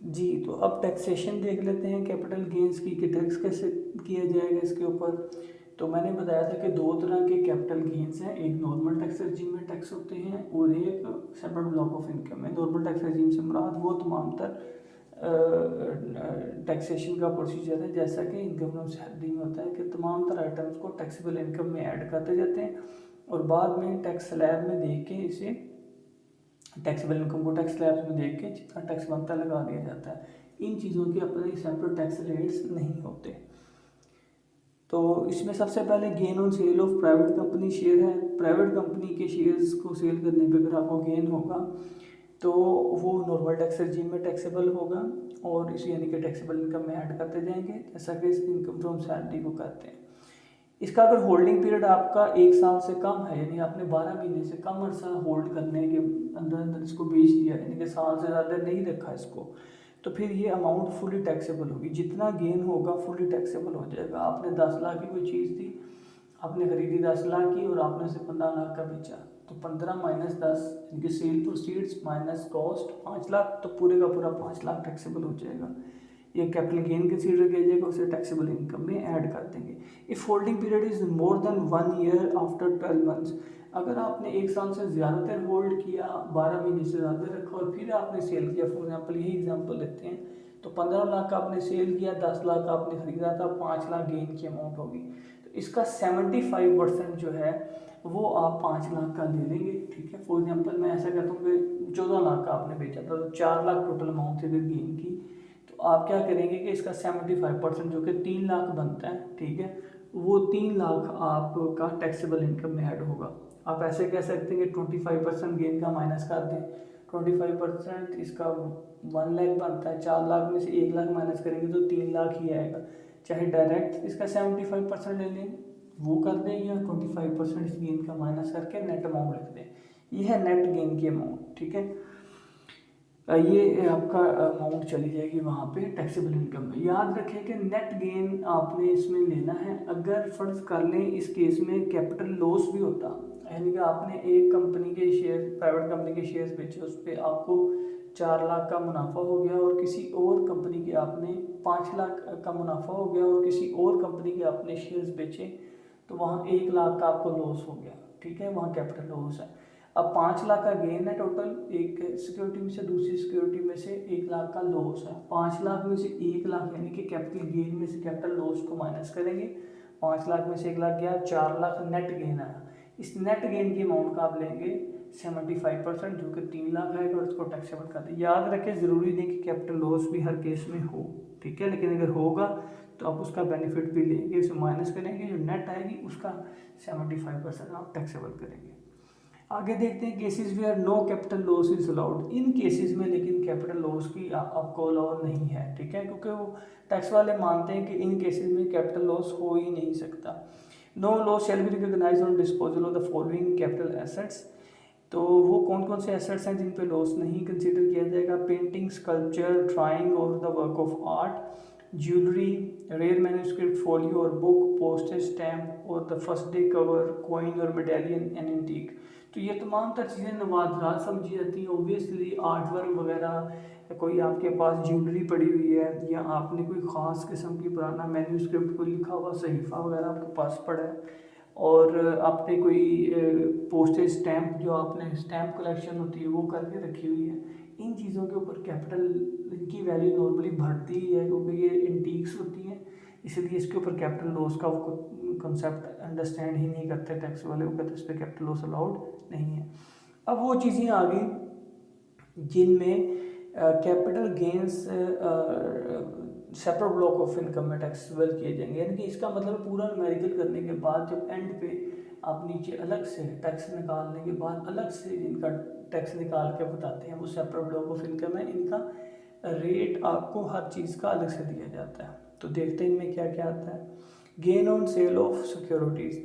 जी, तो अब टैक्सेशन देख लेते हैं कैपिटल गेंस की कि टैक्स कैसे किया जाएगा इसके ऊपर। तो मैंने बताया था कि दो तरह के कैपिटल गेंस हैं, एक नॉर्मल टैक्स रजीम में टैक्स होते हैं और एक सेपरेट ब्लॉक ऑफ इनकम है। नॉर्मल टैक्स रजीम से मुराद वो तमाम तर टैक्सेशन का प्रोसीजर है, जैसा कि इनकम फ्रॉम सैलरी में होता है कि तमाम तरह आइटम्स को टैक्सेबल इनकम में ऐड करते जाते हैं और बाद में टैक्स स्लैब में देख के इसे टैक्सेबल इनकम को टैक्स स्लैब्स में देख के जितना टैक्स बनता है लगा दिया जाता है। इन चीज़ों के अपने सेपरेट टैक्स रेट्स नहीं होते। तो इसमें सबसे पहले gain on sale of private company share है। प्राइवेट कंपनी के शेयर्स को सेल करने पे अगर आपको गेन होगा तो वो नॉर्मल टैक्स रजीम में टैक्सेबल होगा और इसे यानी कि टैक्सेबल इनकम में ऐड करते जाएंगे, जैसा कि इनकम फ्रॉम सैलरी को करते हैं। इसका अगर होल्डिंग पीरियड आपका 1 साल से कम है, यानी आपने 12 महीने से कम अर्सा होल्ड करने के अंदर अंदर इसको बेच दिया, यानी कि साल से ज़्यादा नहीं रखा इसको, तो फिर ये अमाउंट फुली टैक्सेबल होगी। जितना गेन होगा फुली टैक्सेबल हो जाएगा। आपने 10 लाख की कोई चीज़ थी, आपने खरीदी 10 लाख की और आपने उसे 15 लाख का बेचा, तो 15 माइनस 10 यानी कि sale proceeds minus cost 5 lakh, तो पूरे का पूरा 5 लाख टैक्सेबल हो जाएगा। ये कैपिटल गेन कंसीडर किया जाएगा, उसे टैक्सेबल इनकम में ऐड कर देंगे। If holding period is more than 1 year after 12 months, अगर आपने 1 साल से ज़्यादा देर होल्ड किया, 12 महीने से ज़्यादा रखा और फिर आपने सेल किया, फॉर एग्जाम्पल यही एग्जाम्पल लेते हैं, तो 15 लाख का आपने सेल किया, 10 लाख का आपने खरीदा था, 5 लाख गेन की अमाउंट होगी। तो इसका 75% जो है वो आप 5 लाख का ले लेंगे। ठीक है, फॉर एग्जाम्पल मैं ऐसा कहता हूँ कि 14 लाख का आपने बेचा था, तो 4 लाख टोटल अमाउंट थी अगर गेन की, तो आप क्या करेंगे कि इसका 75% जो कि 3 लाख बनता है, ठीक है, वो 3 लाख आपका टैक्सेबल इनकम में ऐड होगा। आप ऐसे कह सकते हैं कि 25% गेन का माइनस कर दें, 25% इसका 1 लाख बनता है, 4 लाख में से 1 लाख माइनस करेंगे तो 3 लाख ही आएगा। चाहे डायरेक्ट इसका 75% ले लें, वो कर दें, या 25% इस गेन का माइनस करके नेट अमाउंट लिख दें। ये है नेट गेन की अमाउंट। ठीक है, ये आपका अमाउंट चली जाएगी वहाँ पे टैक्सेबल इनकम में। याद रखें कि नेट गेन आपने इसमें लेना है। अगर फर्ज कर लें इस केस में कैपिटल लॉस भी होता, यानी कि आपने एक कंपनी के शेयर, प्राइवेट कंपनी के शेयर्स बेचे, उस पर आपको 4 लाख का मुनाफा हो गया और किसी और कंपनी के आपने 5 लाख का मुनाफा हो गया और किसी और कंपनी के आपने शेयर्स बेचे, तो वहाँ 1 लाख का आपको लॉस हो गया। ठीक है, वहाँ कैपिटल लॉस है। अब 5 लाख का गेन है टोटल, एक सिक्योरिटी में से दूसरी सिक्योरिटी में से 1 लाख का लॉस है। 5 लाख में से 1 लाख यानी कि कैपिटल गेन में से कैपिटल लॉस को माइनस करेंगे। 5 लाख में से 1 लाख गया, 4 लाख नेट गेन आया। इस नेट गेन की अमाउंट का आप लेंगे 75%, जो कि 3 लाख आएगा और उसको टैक्सेबल कर दें। याद रखें, ज़रूरी नहीं कि कैपिटल लॉस भी हर केस में हो, ठीक है, लेकिन अगर होगा तो आप उसका बेनिफिट भी लेंगे, उसे माइनस करेंगे, जो नेट आएगी उसका 75% आप टैक्सेबल करेंगे। आगे देखते हैं cases where no capital loss is allowed. इन केसेस में लेकिन कैपिटल लॉस की आपको अलाउ नहीं है। ठीक है, क्योंकि वो टैक्स वाले मानते हैं कि इन केसेस में कैपिटल लॉस हो ही नहीं सकता। No loss shall be recognised on disposal of the following capital assets. तो वो कौन कौन से एसेट्स हैं जिन पे लॉस नहीं कंसीडर किया जाएगा? पेंटिंग, स्कल्पचर, ड्राइंग और the work of art, jewellery, rare manuscript, folio और बुक, पोस्टेज स्टैम्प और the first day cover, coin और मेडेलियन एंड एंटीक। तो ये तमाम तर चीज़ें नवादरात समझी जाती हैं। ओबियसली आर्ट वर्क वगैरह, कोई आपके पास ज्वेलरी पड़ी हुई है या आपने कोई ख़ास किस्म की पुराना मैन्युस्क्रिप्ट कोई लिखा हुआ सहीफ़ा वगैरह आपके पास पड़ा है, और आपने कोई पोस्टेज स्टैम्प, जो आपने स्टैम्प कलेक्शन होती है वो करके रखी हुई है, इन चीज़ों के ऊपर कैपिटल, इनकी वैल्यू नॉर्मली बढ़ती ही है क्योंकि ये एंटीक्स होती हैं, इसलिए इसके ऊपर कैपिटल लॉस का वो कंसेप्ट अंडरस्टैंड ही नहीं करते टैक्स वाले, वो कहते हैं इस पर कैपिटल लॉस अलाउड नहीं है। अब वो चीज़ें आ गई जिनमें capital gains separate block of income में टैक्सेबल किए जाएंगे, यानी कि इसका मतलब पूरा न्यूमेरिकल करने के बाद जब एंड पे आप नीचे अलग से टैक्स निकालने के बाद अलग से इनका टैक्स निकाल के बताते हैं, वो सेपरेट ब्लॉक ऑफ इनकम है। इनका रेट आपको हर चीज़ का अलग से दिया जाता है। तो देखते हैं इनमें क्या क्या आता है। Gain on sale of securities,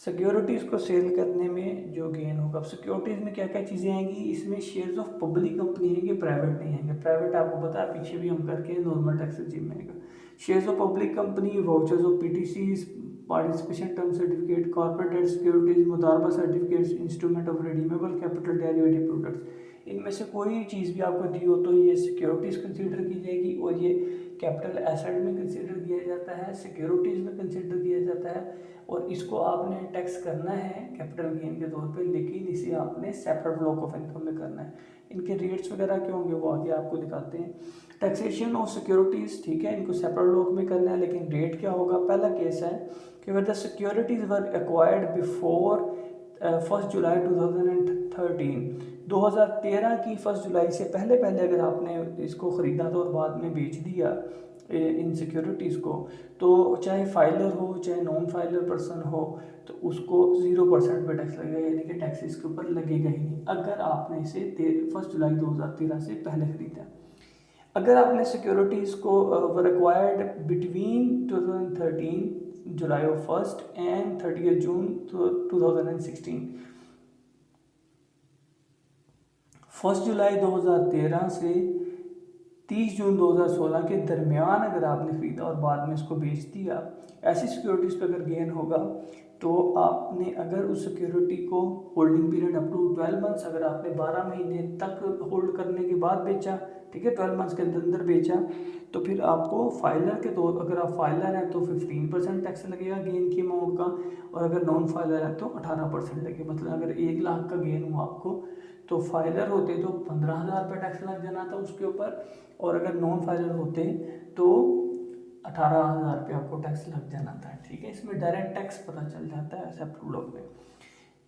securities को सेल करने में जो गेन होगा। अब सिक्योरिटीज़ में क्या क्या चीज़ें आएंगी, इसमें शेयर्स ऑफ पब्लिक कंपनी आएंगे, प्राइवेट नहीं आएंगे। प्राइवेट आपको पता है पीछे भी हम करके नॉर्मल टैक्स रिजीम में आएगा। Shares of public company, vouchers of PTCs, participation term certificate, corporate debt securities, मुदारबा certificates, instrument of redeemable capital, derivative products. इनमें से कोई चीज़ भी आपको दी हो तो ये सिक्योरिटीज़ कंसीडर की जाएगी और ये कैपिटल एसेट में कंसीडर किया जाता है, सिक्योरिटीज़ में कंसीडर किया जाता है और इसको आपने टैक्स करना है कैपिटल गेन के तौर पे, लेकिन इसे आपने सेपरेट ब्लॉक ऑफ इनकम में करना है। इनके रेट्स वगैरह क्या होंगे वो आगे आपको दिखाते हैं। टैक्सेशन ऑफ सिक्योरिटीज़, ठीक है, इनको सेपरेट ब्लॉक में करना है, लेकिन रेट क्या होगा। पहला केस है कि where the securities were acquired before 1 July 2013, 2013 की 1 जुलाई से पहले अगर आपने इसको ख़रीदा तो और बाद में बेच दिया इन सिक्योरिटीज़ को, तो चाहे फाइलर हो चाहे नॉन फाइलर पर्सन हो तो उसको 0% पे टैक्स लगेगा, यानी कि टैक्स इसके ऊपर लगेगा ही नहीं अगर आपने इसे 1 जुलाई 2013 से पहले ख़रीदा। अगर आपने सिक्योरिटीज़ को वर acquired between 2013 July 1 and 30 June 2016, 1 July 2013 से 30 जून 2016 के दरमियान अगर आपने ख़रीदा और बाद में इसको बेच दिया, ऐसी सिक्योरिटीज़ पे अगर गेन होगा तो आपने अगर उस सिक्योरिटी को holding period up to 12 months, अगर आपने 12 महीने तक होल्ड करने के बाद बेचा, ठीक है, 12 मंथ्स के अंदर बेचा, तो फिर आपको फाइलर के तौर, अगर आप फाइलर हैं तो 15% टैक्स लगेगा गेन की अमाउंट का, और अगर नॉन फाइलर है तो 18% लगेगा। मतलब अगर 1 लाख का गेन हुआ आपको तो फाइलर होते तो 15,000 रुपये टैक्स लग जाना था उसके ऊपर, और अगर नॉन फाइलर होते तो 18,000 रुपये आपको टैक्स लग जाना था, ठीक है। इसमें डायरेक्ट टैक्स पता चल जाता है सेपरेट ब्लॉक में।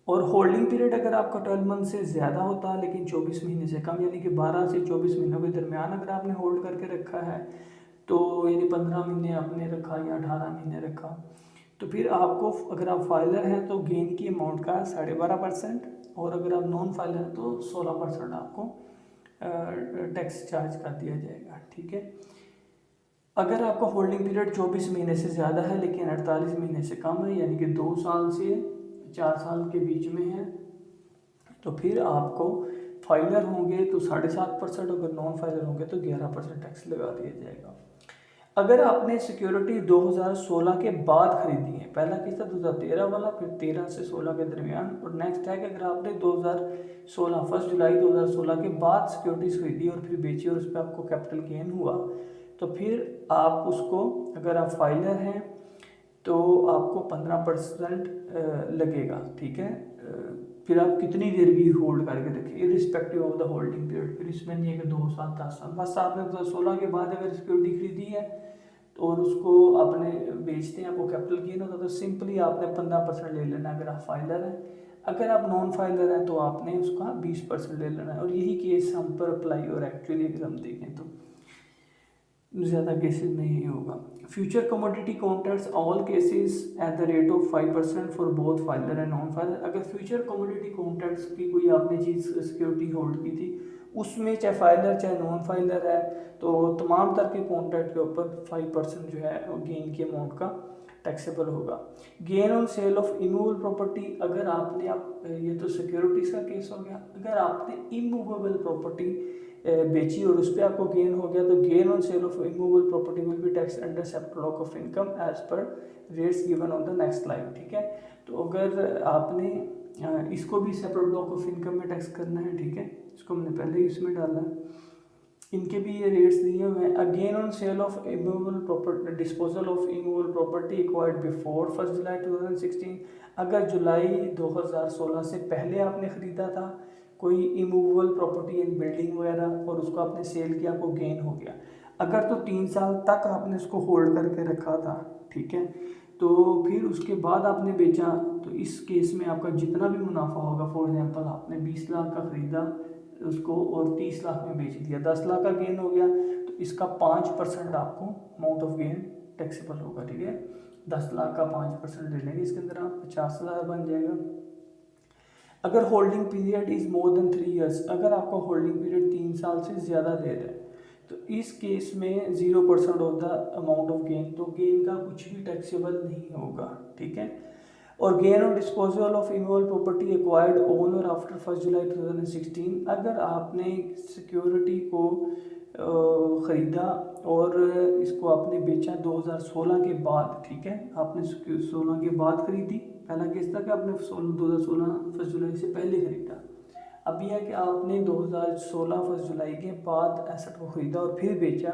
और होल्डिंग पीरियड अगर आपका 12 मंथ से ज़्यादा होता है लेकिन 24 महीने से कम, यानी कि 12 से 24 महीनों के दरमियान अगर आपने होल्ड करके रखा है, तो यानी 15 महीने आपने रखा या 18 महीने रखा, तो फिर आपको, अगर आप फाइलर हैं तो गेन की अमाउंट का 12.5%, और अगर आप नॉन फाइलर हैं तो 16% आपको टैक्स चार्ज कर दिया जाएगा, ठीक है। अगर आपका होल्डिंग पीरियड 24 महीने से ज़्यादा है लेकिन 48 महीने से कम है, यानी कि 2 साल से 4 साल के बीच में है, तो फिर आपको फाइलर होंगे तो 7.5%, अगर नॉन फाइलर होंगे तो 11% टैक्स लगा दिया जाएगा। अगर आपने सिक्योरिटी 2016 के बाद खरीदी है, पहला केस था 2013 वाला, फिर 13 से 16 के दरमियान, और नेक्स्ट है कि अगर आपने 2016 1 जुलाई 2016 के बाद सिक्योरिटीज खरीदी और फिर बेची और उस पर आपको कैपिटल गेन हुआ, तो फिर आप उसको, अगर आप फाइलर हैं तो आपको 15% लगेगा, ठीक है। फिर आप कितनी देर भी होल्ड करके रखें irrespective of the holding period. फिर इसमें नहीं है कि 2 साल 10 साल, बस आपने 2016 के बाद अगर सिक्योरिटी खरीदी है और उसको आपने बेचते हैं, आपको कैपिटल गेन होता है, तो सिंपली आपने 15% ले लेना अगर आप फाइलर हैं। अगर आप नॉन फाइलर हैं तो आपने उसका 20% ले लेना है, और यही केस हम पर अप्लाई, और एक्चुअली अगर हम देखें तो ज़्यादा केसेस में यही होगा। Future commodity contracts all cases at the rate of 5% for both filer and non filer. अगर फ्यूचर कमोडिटी कॉन्ट्रैक्ट्स की कोई आपने चीज़ सिक्योरिटी होल्ड की थी, उसमें चाहे फाइलर चाहे नॉन फाइलर है, तो तमाम तरह के कॉन्ट्रैक्ट के ऊपर 5% जो है गेन की अमाउंट का टैक्सेबल होगा। Gain on sale of immovable property, अगर आपने ये तो सिक्योरिटीज़ का केस हो गया, अगर आपने इमूवेबल प्रॉपर्टी बेची और उस पर आपको गेन हो गया, तो gain on sale of immovable property will be tax under separate block of income as per rates given on the next slide, ठीक है। तो अगर आपने इसको भी सेपरेट ब्लॉक ऑफ इनकम में टैक्स करना है, ठीक है, इसको हमने पहले ही इसमें डाला है, इनके भी ये रेट्स दिए हुए हैं। Again on sale of immovable property, disposal of immovable property acquired before 1 जुलाई 2016, अगर जुलाई 2016 से पहले आपने ख़रीदा था कोई इमूवेबल प्रॉपर्टी इन बिल्डिंग वगैरह और उसको आपने सेल किया, आपको गेन हो गया, अगर तो 3 साल तक आपने उसको होल्ड करके रखा था, ठीक है, तो फिर उसके बाद आपने बेचा, तो इस केस में आपका जितना भी मुनाफा होगा, फॉर एग्जांपल आपने 20 लाख का ख़रीदा उसको और 30 लाख में बेच दिया, 10 लाख का गेन हो गया, तो इसका 5% आपको अमाउंट ऑफ गेन टैक्सेबल होगा, ठीक है। 10 लाख का 5% ले लेंगे, इसके अंदर आप 50,000 बन जाएगा। अगर holding period is more than 3 years, अगर आपका होल्डिंग पीरियड 3 साल से ज़्यादा देर है, तो इस केस में 0% of the amount of gain, तो गेन का कुछ भी टैक्सेबल नहीं होगा, ठीक है। और gain on disposal of immovable property acquired on और आफ्टर 1 जुलाई 2016, अगर आपने सिक्योरिटी को ख़रीदा और इसको आपने बेचा 2016 के बाद, ठीक है, आपने 16 के बाद ख़रीदी, पहला केस था कि आपने 2016 1 जुलाई से पहले ख़रीदा, अब यह है कि आपने 2016 1 जुलाई के बाद एसेट को ख़रीदा और फिर बेचा,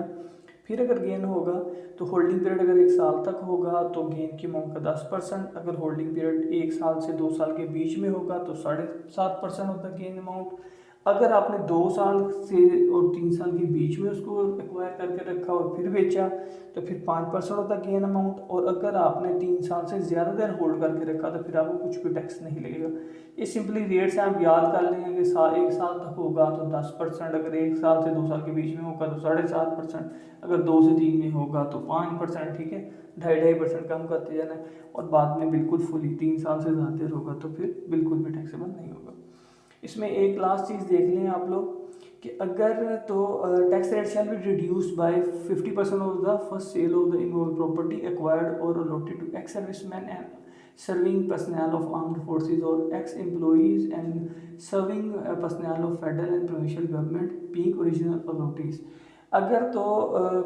फिर अगर गेन होगा तो होल्डिंग पीरियड अगर 1 साल तक होगा तो गेन की अमाउंट का 10%, अगर होल्डिंग पीरियड 1 साल से 2 साल के बीच में होगा तो 7.5% होता है गेन अमाउंट। अगर आपने 2 साल से और 3 साल के बीच में उसको एक्वायर करके रखा और फिर बेचा तो फिर 5% होता है गेन अमाउंट। और अगर आपने 3 साल से ज़्यादा देर होल्ड करके रखा तो फिर आपको कुछ भी टैक्स नहीं लगेगा। ये सिंपली रेट्स आप याद कर लेंगे कि 1 साल तक होगा तो 10%, अगर 1 साल से 2 साल के बीच में होगा तो 7.5%, अगर 2 से 3 में होगा तो 5%, ठीक है, 2.5% कम करते जाना है। और बाद में बिल्कुल फुली 3 साल से ज़्यादा देर होगा तो फिर बिल्कुल भी टैक्सेबल नहीं होगा। इसमें एक लास्ट चीज़ देख लें आप लोग कि अगर तो tax rate shall be reduced by 50% of the first sale of the immovable property acquired और allotted to ex serviceman and serving personnel of armed forces or ex-employees and serving personnel of federal and provincial government being original allottees। अगर तो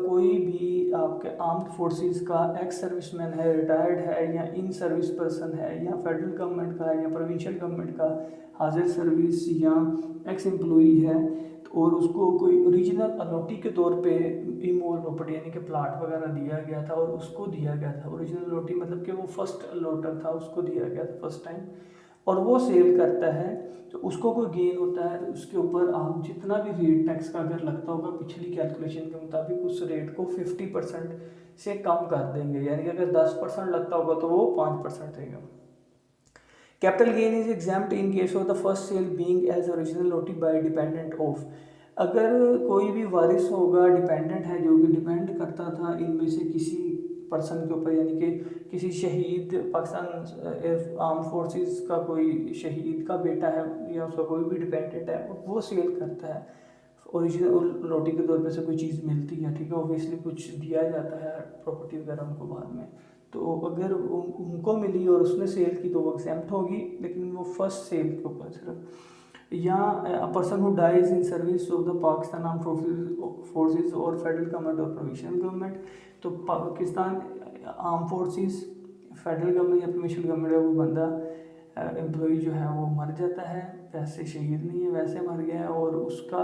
कोई भी आपके armed forces का ex serviceman है, retired है, या इन सर्विस पर्सन है, या फेडरल गवर्नमेंट का है, या प्रोविंशियल गवर्नमेंट का हाजिर सर्विस या एक्स एम्प्लॉई है, और उसको कोई ओरिजिनल अलॉटी के तौर पे इमूवेबल प्रॉपर्टी यानी कि प्लाट वगैरह दिया गया था और उसको दिया गया था, ओरिजिनल अलॉटी मतलब कि वो फर्स्ट अलॉटर था, उसको दिया गया था फर्स्ट टाइम, और वो सेल करता है तो उसको कोई गेन होता है तो उसके ऊपर आप जितना भी रेट टैक्स का अगर लगता होगा पिछली कैलकुलेशन के मुताबिक उस रेट को 50% से कम कर देंगे, यानी कि अगर 10% लगता होगा तो वो 5% देगा। Capital gain is exempt in case of the first sale being as original allottee by dependent of. अगर कोई भी वारिस होगा, डिपेंडेंट है, जो कि डिपेंड करता था इनमें से किसी पर्सन के ऊपर, यानी कि किसी शहीद पाकिस्तान आर्म फोर्सेस का कोई शहीद का बेटा है या उसका कोई भी डिपेंडेंट है, वो सेल करता है ओरिजिनल नोटी के तौर पे से कोई चीज़ मिलती है, ठीक है, ऑब्वियसली कुछ दिया जाता है प्रॉपर्टी वगैरह उनको बाद में, तो अगर उनको मिली और उसने सेल की तो वो एक्सेप्ट होगी, लेकिन वो फर्स्ट सेल के ऊपर सिर्फ। या a person who dies in service of the Pakistan armed forces और फेडरल गवर्नमेंट और प्रोविंशियल गवर्नमेंट, तो Pakistan armed forces, federal government या प्रोविंशियल गवर्नमेंट का कोई बंदा एम्प्लॉई जो है वो मर जाता है, वैसे शहीद नहीं है, वैसे मर गया है, और उसका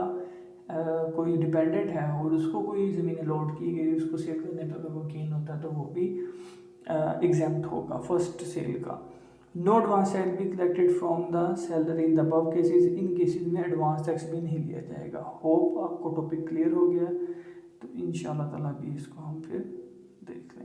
कोई डिपेंडेंट है और उसको कोई ज़मीन अलॉट की गई, उसको सेल करने पर अगर कोई गेन होता है तो वो भी एग्जेम्प्ट होगा फर्स्ट सेल का। No advance tax be collected from the seller in the above cases, इन केसेस में एडवांस टैक्स भी नहीं लिया जाएगा। होप आपको टॉपिक क्लियर हो गया, तो इंशाल्लाह ताला भी इसको हम फिर देख लें।